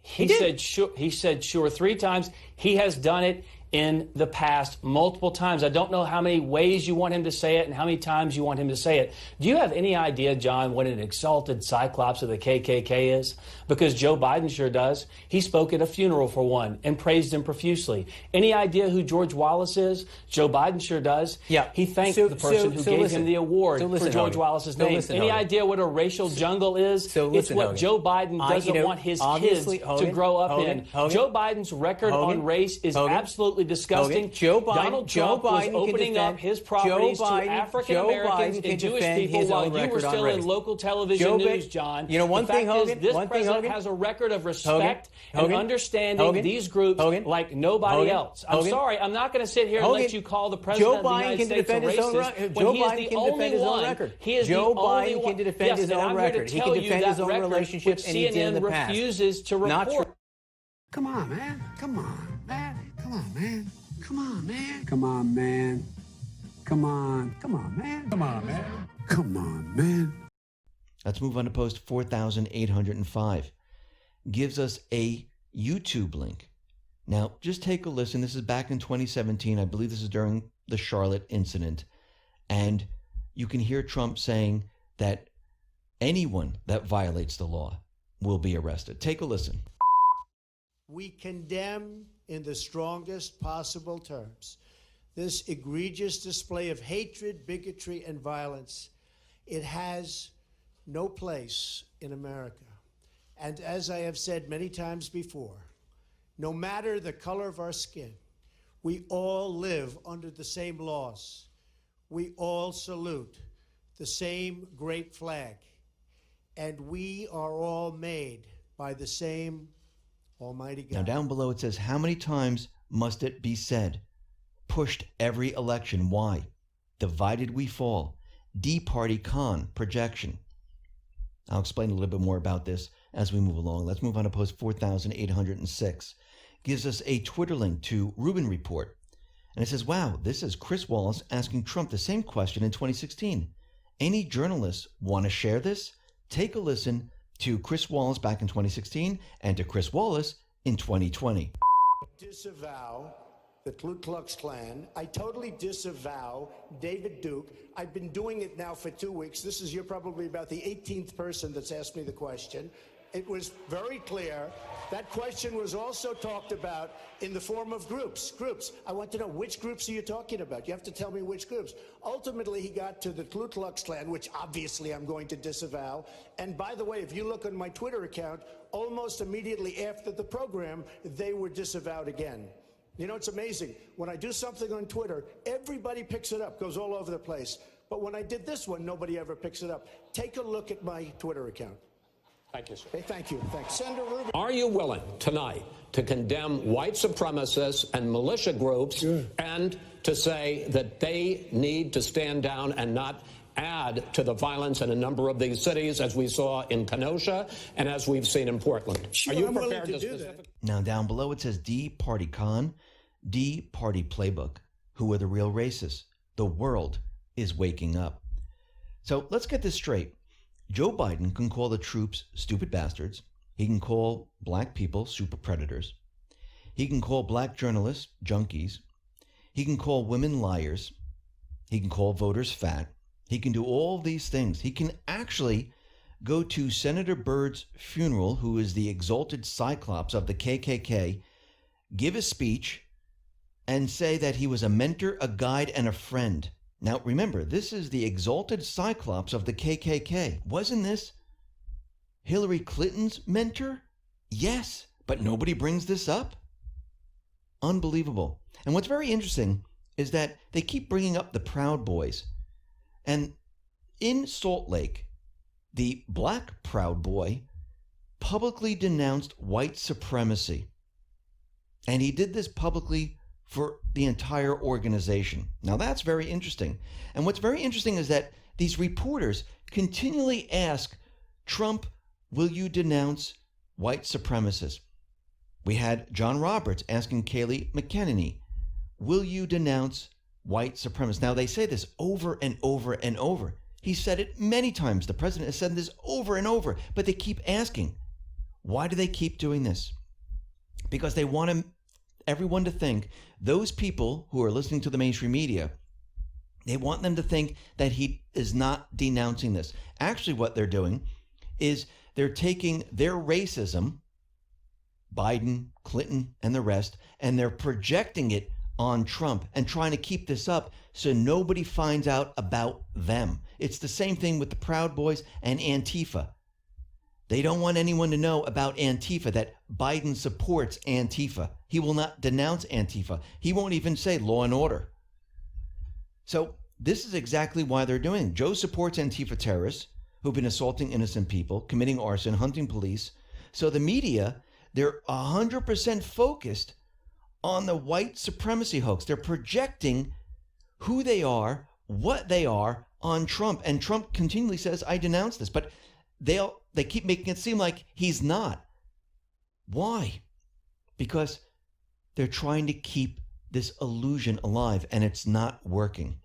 He said sure 3 times. He has done it in the past multiple times. I don't know how many ways you want him to say it and how many times you want him to say it. Do you have any idea, John, what an exalted cyclops of the KKK is? Because Joe Biden sure does. He spoke at a funeral for one and praised him profusely. Any idea who George Wallace is? Joe Biden sure does. Yeah. He thanked the person who gave him the award for George Wallace's name. Any idea what a racial jungle is? It's what Joe Biden doesn't want his kids to grow up in. Joe Biden's record on race is absolutely disgusting. Donald Trump was opening up his properties to African Americans and Jewish people while you were still in local television news, John. You know, one thing, Hogan, this president has a record of respect and understanding these groups like nobody else. I'm sorry, I'm not going to sit here and let you call the president of the United States a racist when he is the only one. He is the only one. Defend his own record. He can defend his own relationships, and he did in the past. CNN refuses to report. Come on, man. Come on, man. Come on, man. Come on, man. Come on, man. Come on. Come on, man. Come on, man. Come on, man. Let's move on to post 4,805. Gives us a YouTube link. Now, just take a listen. This is back in 2017. I believe this is during the Charlotte incident. And you can hear Trump saying that anyone that violates the law will be arrested. Take a listen. We condemn in the strongest possible terms this egregious display of hatred, bigotry, and violence. It has no place in America. And as I have said many times before, no matter the color of our skin, we all live under the same laws. We all salute the same great flag. And we are all made by the same Almighty God. Now down below it says, how many times must it be said? Pushed every election. Why? Divided we fall. D-party con projection. I'll explain a little bit more about this as we move along. Let's move on to post 4,806. Gives us a Twitter link to Rubin Report. And it says, wow, this is Chris Wallace asking Trump the same question in 2016. Any journalists want to share this? Take a listen to Chris Wallace back in 2016 and to Chris Wallace in 2020. Disavow the Ku Klux Klan. I totally disavow David Duke. I've been doing it now for 2 weeks. You're probably about the 18th person that's asked me the question. It was very clear. That question was also talked about in the form of groups. I want to know, which groups are you talking about? You have to tell me which groups. Ultimately, he got to the Ku Klux Klan, which obviously I'm going to disavow. And by the way, if you look on my Twitter account, almost immediately after the program, they were disavowed again. You know, it's amazing. When I do something on Twitter, everybody picks it up, goes all over the place. But when I did this one, nobody ever picks it up. Take a look at my Twitter account. Thank you, sir. Okay, thank you. Thanks. Senator Rubin. Are you willing tonight to condemn white supremacists and militia groups and to say that they need to stand down and not add to the violence in a number of these cities, as we saw in Kenosha and as we've seen in Portland? Sure, are you I'm prepared willing to to do that? Now down below it says D-Party Con, D-Party Playbook. Who are the real racists? The world is waking up. So let's get this straight. Joe Biden can call the troops stupid bastards. He can call black people super predators. He can call black journalists junkies. He can call women liars. He can call voters fat. He can do all these things. He can actually go to Senator Byrd's funeral, who is the exalted cyclops of the KKK, give a speech and say that he was a mentor, a guide, and a friend. Now, remember, this is the exalted cyclops of the KKK. Wasn't this Hillary Clinton's mentor? Yes, but nobody brings this up. Unbelievable. And what's very interesting is that they keep bringing up the Proud Boys. And in Salt Lake, the black Proud Boy publicly denounced white supremacy. And he did this publicly for the entire organization. Now that's very interesting. And what's very interesting is that these reporters continually ask Trump, will you denounce white supremacists? We had John Roberts asking Kayleigh McEnany, will you denounce white supremacists? Now they say this over and over and over. He said it many times. The president has said this over and over, but they keep asking, Why do they keep doing this? Because they want everyone to think, those people who are listening to the mainstream media, they want them to think that he is not denouncing this. Actually, what they're doing is they're taking their racism, Biden, Clinton, and the rest, and they're projecting it on Trump and trying to keep this up so nobody finds out about them. It's the same thing with the Proud Boys and Antifa. They don't want anyone to know about Antifa, that Biden supports Antifa. He will not denounce Antifa. He won't even say law and order. So this is exactly why they're doing it. Joe supports Antifa terrorists who've been assaulting innocent people, committing arson, hunting police. So the media, they're 100% focused on the white supremacy hoax. They're projecting who they are, what they are on Trump. And Trump continually says, I denounce this. But they keep making it seem like he's not. Why? Because they're trying to keep this illusion alive, and it's not working.